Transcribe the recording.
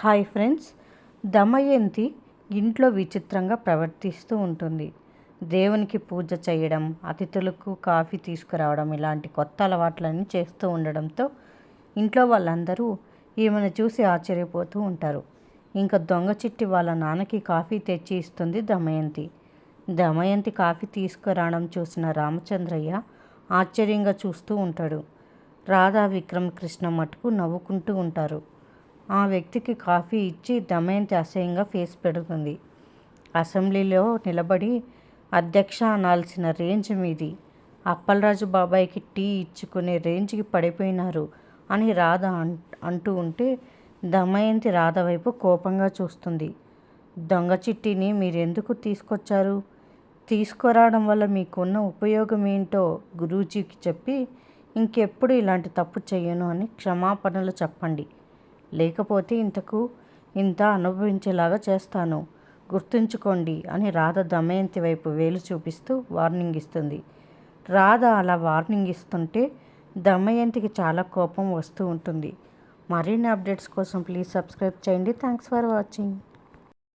Hi friends, Damayanti ఇంట్లో విచిత్రంగా ప్రవర్తిస్తూ ఉంటుంది. దేవునికి పూజ చేయడం, అతిథులకు కాఫీ తీసుకురావడం ఇలాంటి కొత్త అలవాట్లన్నీ చేస్తూ ఉండడంతో ఇంట్లో వాళ్ళందరూ ఈమెను చూసి ఆశ్చర్యపోతూ ఉంటారు. ఇంకా దొంగ చిట్టి వాళ్ళ నాన్నకి కాఫీ తెచ్చి ఇస్తుంది దమయంతి. దమయంతి కాఫీ తీసుకురావడం చూసిన రామచంద్రయ్య ఆశ్చర్యంగా చూస్తూ ఉంటాడు. రాధా, విక్రమ్, కృష్ణ మటుకు నవ్వుకుంటూ ఉంటారు. ఆ వ్యక్తికి కాఫీ ఇచ్చి దమయంతి అసహ్యంగా ఫేస్ పెడుతుంది. అసెంబ్లీలో నిలబడి అధ్యక్ష అనాల్సిన రేంజ్ మీది, అప్పలరాజు బాబాయ్కి టీ ఇచ్చుకునే రేంజ్కి పడిపోయినారు అని రాధ అంటూ ఉంటే దమయంతి రాధ వైపు కోపంగా చూస్తుంది. దొంగ చిట్టిని మీరెందుకు తీసుకొచ్చారు? తీసుకురావడం వల్ల మీకున్న ఉపయోగం ఏంటో గురూజీకి చెప్పి ఇంకెప్పుడు ఇలాంటి తప్పు చెయ్యను అని క్షమాపణలు చెప్పండి. లేకపోతే ఇంత అనుభవించేలాగా చేస్తాను, గుర్తుంచుకోండి అని రాధ దమయంతి వైపు వేలు చూపిస్తూ వార్నింగ్ ఇస్తుంది. రాధ అలా వార్నింగ్ ఇస్తుంటే దమయంతికి చాలా కోపం వస్తూ ఉంటుంది. మరిన్ని అప్డేట్స్ కోసం ప్లీజ్ సబ్స్క్రైబ్ చేయండి. Thanks for watching.